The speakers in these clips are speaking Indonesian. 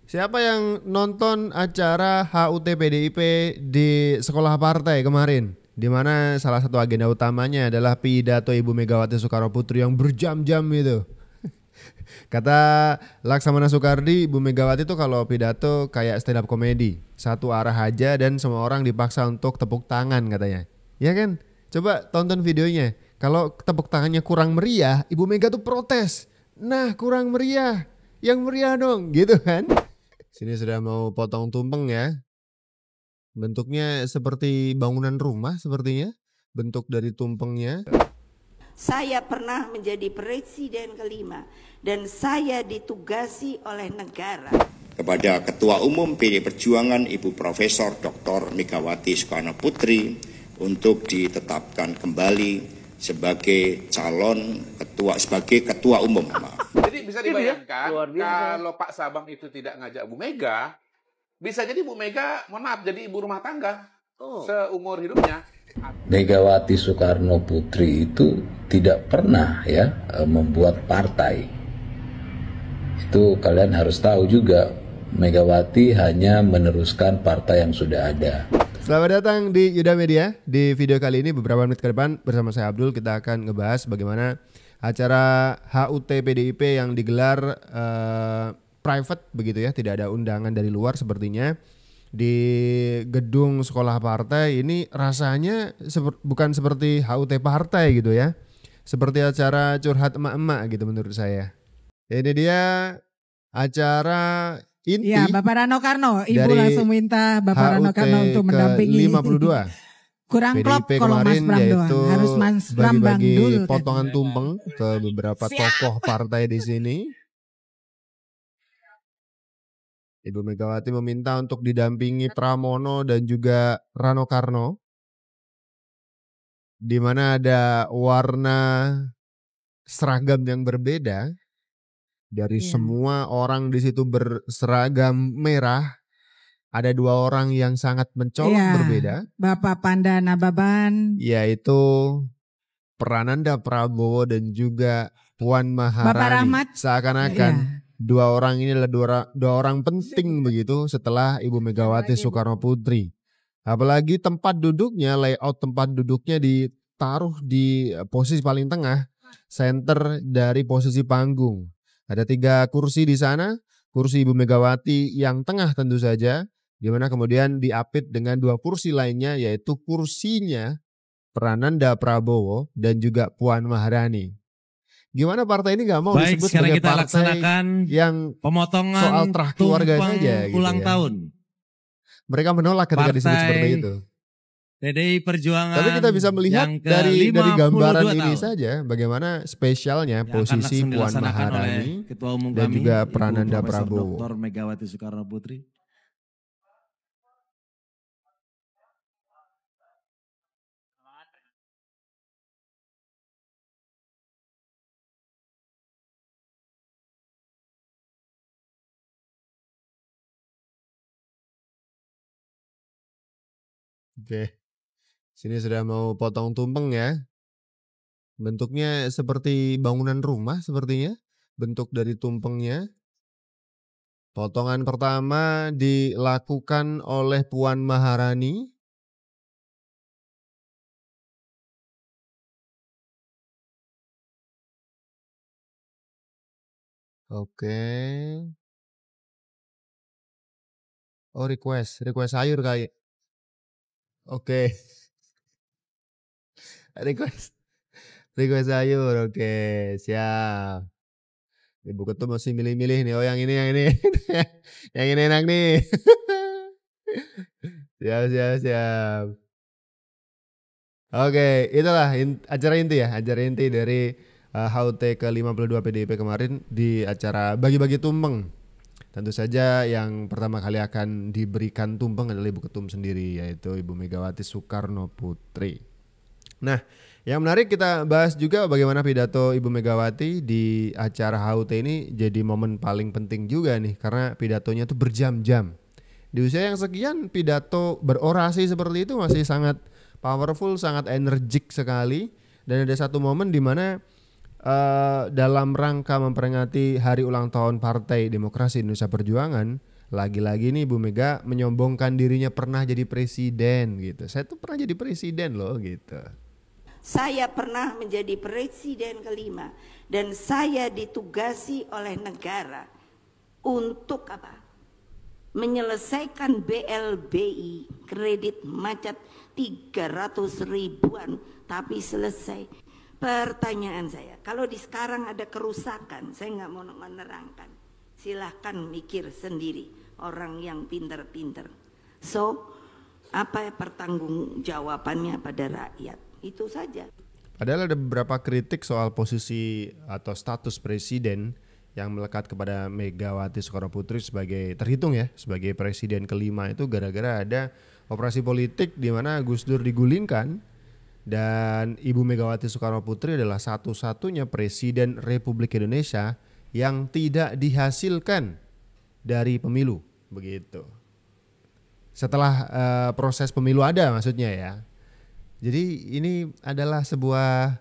Siapa yang nonton acara HUT PDIP di sekolah partai kemarin? Di mana salah satu agenda utamanya adalah pidato Ibu Megawati Soekarno Putri yang berjam-jam itu. Kata Laksamana Soekardi, Ibu Megawati tuh kalau pidato kayak stand up comedy, satu arah aja dan semua orang dipaksa untuk tepuk tangan katanya. Ya kan? Coba tonton videonya. Kalau tepuk tangannya kurang meriah, Ibu Mega tuh protes. Nah, kurang meriah. Yang meriah dong, gitu kan? Sini sudah mau potong tumpeng ya. Bentuknya seperti bangunan rumah sepertinya. Bentuk dari tumpengnya. Saya pernah menjadi presiden kelima dan saya ditugasi oleh negara. Kepada Ketua Umum PDI Perjuangan Ibu Profesor Dr. Megawati Soekarno Putri untuk ditetapkan kembali sebagai ketua umum. Jadi bisa dibayangkan kalau Pak Sabang itu tidak ngajak Bu Mega, bisa jadi Bu Mega, mohon maaf, jadi ibu rumah tangga seumur hidupnya. Megawati Soekarno Putri itu tidak pernah membuat partai. Itu kalian harus tahu juga, Megawati hanya meneruskan partai yang sudah ada. Selamat datang di Yuda Media. Di video kali ini beberapa menit ke depan bersama saya Abdul kita akan ngebahas bagaimana acara HUT PDIP yang digelar private begitu ya, tidak ada undangan dari luar sepertinya. Di gedung sekolah partai ini rasanya bukan seperti HUT partai gitu ya. Seperti acara curhat emak-emak gitu menurut saya. Ini dia acara inti. Ya, Bapak Rano Karno, Ibu langsung minta Bapak Rano Karno untuk mendampingi. 52. Kurang klop kalau Mas Bram doang. Harus Mas Bram bagi potongan tumpeng ke beberapa tokoh partai di sini. Ibu Megawati meminta untuk didampingi Pramono dan juga Rano Karno. Di mana ada warna seragam yang berbeda. Dari semua orang di situ berseragam merah. Ada dua orang yang sangat mencolok berbeda. Bapak Panda Nababan. Yaitu Prananda Prabowo dan juga Puan Maharani. Seakan-akan dua orang ini adalah dua orang penting begitu setelah Ibu Megawati Soekarno Putri. Apalagi tempat duduknya, layout tempat duduknya ditaruh di posisi paling tengah, center dari posisi panggung. Ada 3 kursi di sana, kursi Ibu Megawati yang tengah tentu saja, di mana kemudian diapit dengan 2 kursi lainnya yaitu kursinya Prananda Prabowo dan juga Puan Maharani. Gimana partai ini nggak mau disebut sebagai kita partai laksanakan yang pemotongan soal terah keluarga saja gitu ulang ya. tahun. Mereka menolak ketika disebut seperti itu. PDI Perjuangan. Tapi kita bisa melihat dari gambaran ini saja bagaimana spesialnya posisi Puan Maharani dan juga Prananda Prabowo. Dr. Megawati Soekarno Putri. Oke, sini sudah mau potong tumpeng ya. Bentuknya seperti bangunan rumah sepertinya. Bentuk dari tumpengnya. Potongan pertama dilakukan oleh Puan Maharani. Oke. Oh request sayur kayak. Oke. Request sayur. Oke, siap. Ibu Ketum masih milih-milih nih. Oh yang ini. Yang ini enak nih. Siap. Oke, itulah acara inti ya. Acara inti dari HUT ke-52 PDIP kemarin di acara bagi-bagi tumpeng. Tentu saja yang pertama kali akan diberikan tumpeng adalah Ibu Ketum sendiri, yaitu Ibu Megawati Soekarno Putri. Nah, yang menarik kita bahas juga bagaimana pidato Ibu Megawati di acara HUT ini jadi momen paling penting juga nih, karena pidatonya tuh berjam-jam. Di usia yang sekian pidato berorasi seperti itu masih sangat powerful, sangat energik sekali. Dan ada satu momen di mana dalam rangka memperingati hari ulang tahun Partai Demokrasi Indonesia Perjuangan, Lagi-lagi nih Ibu Mega menyombongkan dirinya pernah jadi presiden gitu. Saya tuh pernah jadi presiden loh gitu. Saya pernah menjadi presiden kelima dan saya ditugasi oleh negara untuk apa? Menyelesaikan BLBI, kredit macet 300 ribuan tapi selesai. Pertanyaan saya, kalau di sekarang ada kerusakan, saya nggak mau menerangkan. Silahkan mikir sendiri orang yang pinter-pinter. So, apa pertanggungjawabannya pada rakyat? Itu saja. Padahal ada beberapa kritik soal posisi atau status presiden yang melekat kepada Megawati Soekarno Putri sebagai terhitung ya sebagai presiden kelima itu gara-gara ada operasi politik di mana Gus Dur digulingkan dan Ibu Megawati Soekarno Putri adalah satu-satunya presiden Republik Indonesia yang tidak dihasilkan dari pemilu begitu. Setelah proses pemilu ada maksudnya ya. Jadi ini adalah sebuah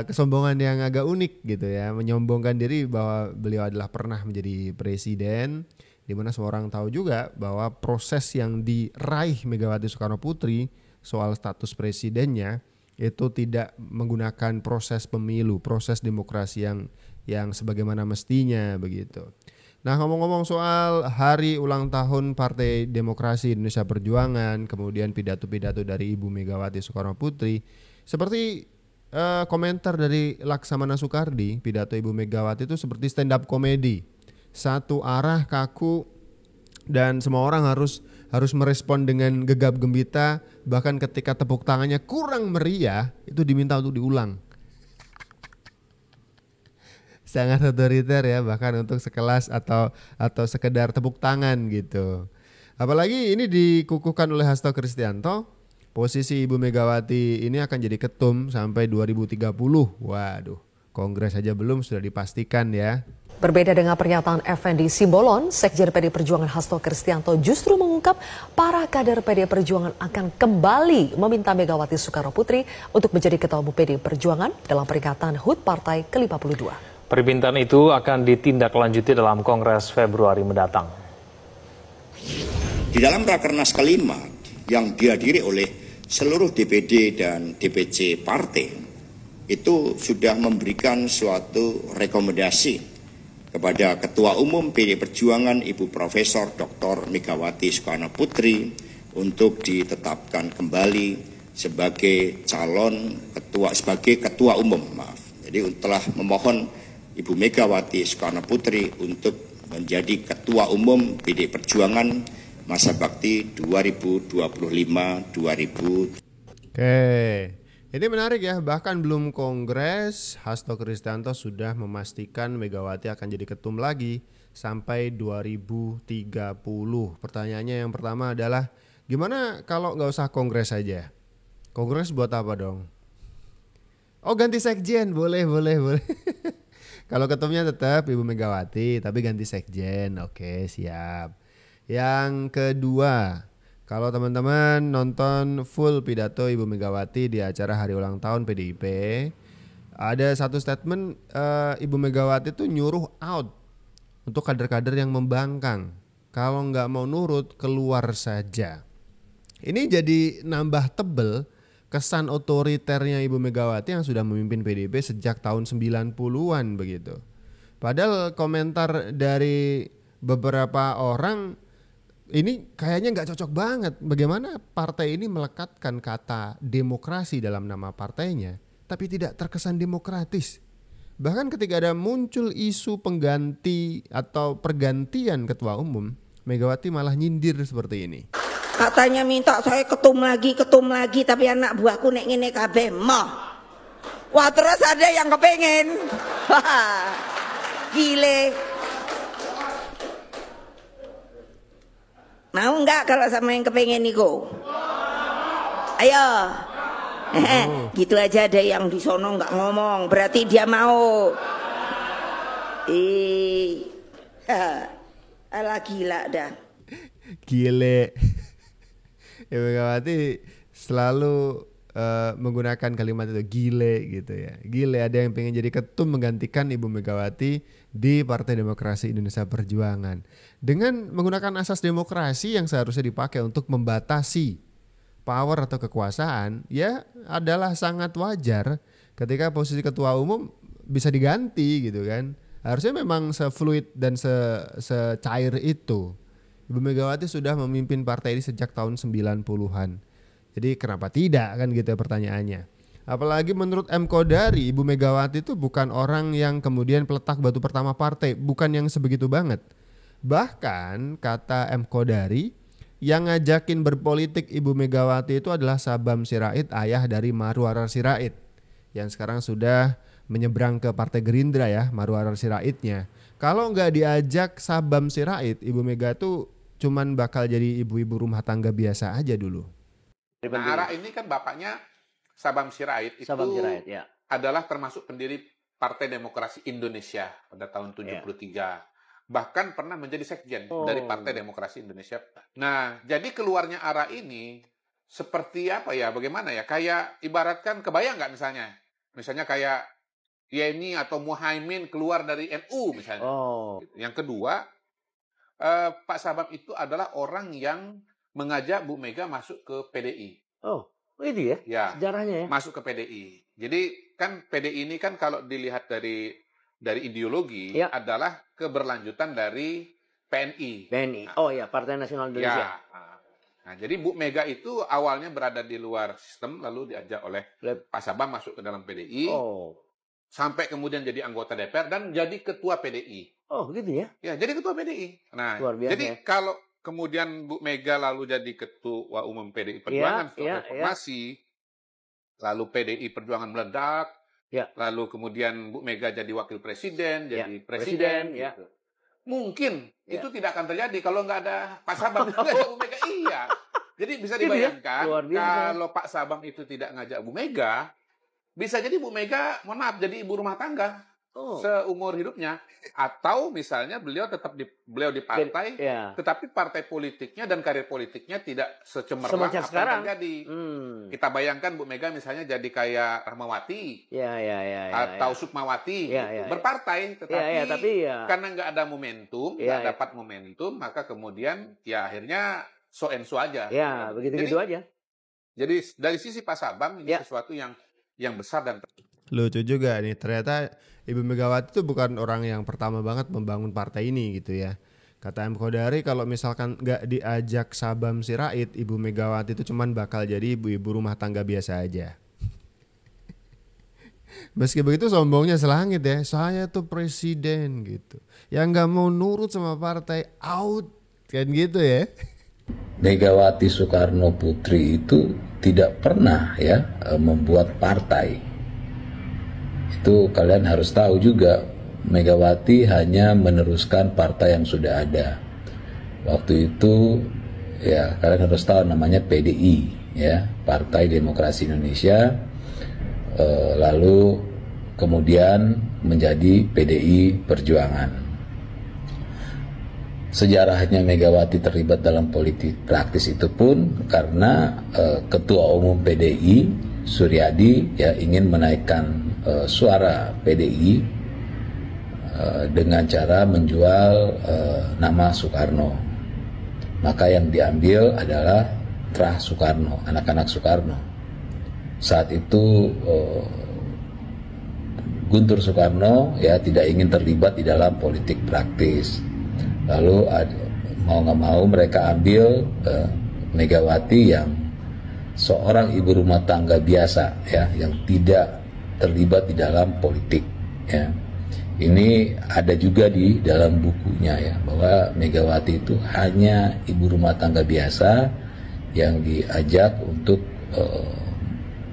kesombongan yang agak unik gitu ya, menyombongkan diri bahwa beliau adalah pernah menjadi presiden, di mana semua orang tahu juga bahwa proses yang diraih Megawati Soekarno Putri soal status presidennya itu tidak menggunakan proses pemilu, proses demokrasi yang sebagaimana mestinya begitu. Nah, ngomong-ngomong soal hari ulang tahun Partai Demokrasi Indonesia Perjuangan, kemudian pidato-pidato dari Ibu Megawati Soekarno Putri, seperti komentar dari Laksamana Soekardi, pidato Ibu Megawati itu seperti stand up komedi, satu arah kaku dan semua orang harus merespon dengan gegap gembita, bahkan ketika tepuk tangannya kurang meriah itu diminta untuk diulang. Sangat otoriter ya, bahkan untuk sekelas atau sekedar tepuk tangan gitu. Apalagi ini dikukuhkan oleh Hasto Kristianto, posisi Ibu Megawati ini akan jadi ketum sampai 2030. Waduh, kongres aja belum sudah dipastikan ya. Berbeda dengan pernyataan Effendi Simbolon, Sekjen PD Perjuangan Hasto Kristianto justru mengungkap para kader PD Perjuangan akan kembali meminta Megawati Soekarno Putri untuk menjadi Ketua Umum PD Perjuangan dalam peringatan HUT Partai ke-52. Permintaan itu akan ditindaklanjuti dalam Kongres Februari mendatang. Di dalam Rakernas kelima yang dihadiri oleh seluruh DPD dan DPC partai itu sudah memberikan suatu rekomendasi kepada Ketua Umum PD Perjuangan Ibu Profesor Dr. Megawati Soekarno Putri untuk ditetapkan kembali sebagai ketua umum. Jadi telah memohon Ibu Megawati Soekarno Putri untuk menjadi Ketua Umum PD Perjuangan masa bakti 2025-2000. Oke, ini menarik ya, bahkan belum kongres Hasto Kristianto sudah memastikan Megawati akan jadi ketum lagi sampai 2030. Pertanyaannya yang pertama adalah gimana kalau nggak usah kongres aja? Kongres buat apa dong? Oh, ganti sekjen, boleh. Kalau ketumnya tetap Ibu Megawati, tapi ganti sekjen. Oke, siap. Yang kedua, kalau teman-teman nonton full pidato Ibu Megawati di acara hari ulang tahun PDIP, ada satu statement Ibu Megawati itu nyuruh out untuk kader-kader yang membangkang. Kalau nggak mau nurut, keluar saja. Ini jadi nambah tebel kesan otoriternya Ibu Megawati yang sudah memimpin PDIP sejak tahun 90-an begitu. Padahal komentar dari beberapa orang ini kayaknya nggak cocok banget. Bagaimana partai ini melekatkan kata demokrasi dalam nama partainya, tapi tidak terkesan demokratis. Bahkan ketika ada muncul isu pengganti atau pergantian ketua umum, Megawati malah nyindir seperti ini. Katanya minta saya ketum lagi, tapi anak buahku nek ngene kabeh moh. Wah, terus ada yang kepengen. Gile. Mau enggak kalau sama yang kepengen niku? Ayo. Gitu aja ada yang di sono enggak ngomong, berarti dia mau. Alah gila dah. Gile. Ibu Megawati selalu menggunakan kalimat itu, gile gitu ya. Gile, ada yang pengen jadi ketum menggantikan Ibu Megawati di Partai Demokrasi Indonesia Perjuangan. Dengan menggunakan asas demokrasi yang seharusnya dipakai untuk membatasi power atau kekuasaan, ya adalah sangat wajar ketika posisi ketua umum bisa diganti gitu kan. Harusnya memang se-fluid dan secair itu. Ibu Megawati sudah memimpin partai ini sejak tahun 90-an. Jadi kenapa tidak kan gitu pertanyaannya. Apalagi menurut M. Kodari, Ibu Megawati itu bukan orang yang kemudian peletak batu pertama partai. Bukan yang sebegitu banget. Bahkan kata M. Kodari, yang ngajakin berpolitik Ibu Megawati itu adalah Sabam Sirait, ayah dari Marwarar Sirait. Yang sekarang sudah menyeberang ke Partai Gerindra ya, Marwarar Siraitnya. Kalau nggak diajak Sabam Sirait, Ibu Mega tuh cuman bakal jadi ibu-ibu rumah tangga biasa aja dulu. Nah, Ara ini kan bapaknya Sabam Sirait itu ya, adalah termasuk pendiri Partai Demokrasi Indonesia pada tahun 73. Ya. Bahkan pernah menjadi sekjen dari Partai Demokrasi Indonesia. Nah, jadi keluarnya Ara ini seperti apa ya, bagaimana ya? Kayak ibaratkan, kebayang nggak misalnya? Misalnya kayak Yeni atau Muhaimin keluar dari NU misalnya. Yang kedua, Pak Sabam itu adalah orang yang mengajak Bu Mega masuk ke PDI. Itu ya? Ya, sejarahnya ya? Masuk ke PDI. Jadi kan PDI ini kan kalau dilihat dari ideologi adalah keberlanjutan dari PNI. Oh ya, Partai Nasional Indonesia. Ya. Nah, jadi Bu Mega itu awalnya berada di luar sistem, lalu diajak oleh Pak Sabam masuk ke dalam PDI. Sampai kemudian jadi anggota DPR dan jadi ketua PDI. Gitu ya? Ya, jadi ketua PDI. Nah, jadi kalau kemudian Bu Mega lalu jadi ketua umum PDI Perjuangan setelah reformasi, lalu PDI Perjuangan meledak, lalu kemudian Bu Mega jadi wakil presiden, jadi presiden, gitu. Mungkin itu tidak akan terjadi kalau nggak ada Pak Sabam dan Bu Mega. Iya. Jadi bisa dibayangkan kalau Pak Sabam itu tidak ngajak Bu Mega, bisa jadi Bu Mega, mohon maaf, jadi ibu rumah tangga seumur hidupnya. Atau misalnya beliau tetap beliau di partai, tetapi partai politiknya dan karir politiknya tidak secemerlang apa yang terjadi. Kita bayangkan Bu Mega misalnya jadi kayak Rahmawati, atau Sukmawati, berpartai, tetapi karena nggak ada momentum, nggak dapat momentum, maka kemudian ya akhirnya so and so aja. Begitu-gitu aja. Jadi dari sisi Pak Sabam ini sesuatu yang besar dan lucu juga nih, ternyata Ibu Megawati itu bukan orang yang pertama banget membangun partai ini gitu ya. Kata M. Kodari, kalau misalkan nggak diajak Sabam Sirait, Ibu Megawati itu cuman bakal jadi ibu-ibu rumah tangga biasa aja. Meski begitu sombongnya selangit ya, saya tuh presiden gitu. Yang nggak mau nurut sama partai, out kan gitu ya. Megawati Soekarno Putri itu tidak pernah ya membuat partai. Itu kalian harus tahu juga, Megawati hanya meneruskan partai yang sudah ada. Waktu itu ya kalian harus tahu namanya PDI ya, Partai Demokrasi Indonesia. Lalu kemudian menjadi PDI Perjuangan. Sejarahnya Megawati terlibat dalam politik praktis itu pun karena Ketua Umum PDI Suryadi ya ingin menaikkan suara PDI dengan cara menjual nama Soekarno. Maka yang diambil adalah terah Soekarno, anak-anak Soekarno. Saat itu Guntur Soekarno ya tidak ingin terlibat di dalam politik praktis. Lalu mau nggak mau mereka ambil Megawati yang seorang ibu rumah tangga biasa ya, yang tidak terlibat di dalam politik ya. Ini ada juga di dalam bukunya ya, bahwa Megawati itu hanya ibu rumah tangga biasa yang diajak untuk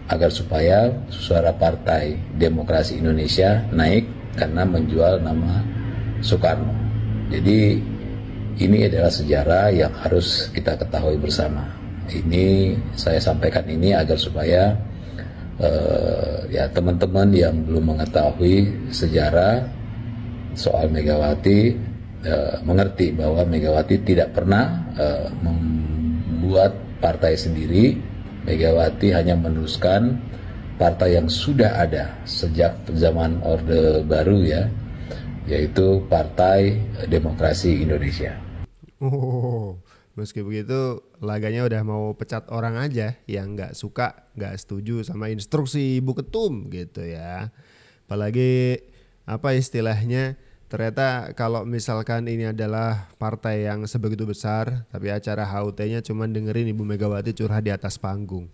agar supaya suara Partai Demokrasi Indonesia naik karena menjual nama Soekarno. Jadi ini adalah sejarah yang harus kita ketahui bersama. Ini saya sampaikan ini agar supaya ya teman-teman yang belum mengetahui sejarah soal Megawati mengerti bahwa Megawati tidak pernah membuat partai sendiri Megawati hanya meneruskan partai yang sudah ada sejak zaman Orde Baru ya, yaitu Partai Demokrasi Indonesia. Oh, meski begitu laganya udah mau pecat orang aja yang nggak suka, nggak setuju sama instruksi Ibu Ketum gitu ya. Apalagi apa istilahnya, ternyata kalau misalkan ini adalah partai yang sebegitu besar, tapi acara HUT-nya cuma dengerin Ibu Megawati curhat di atas panggung.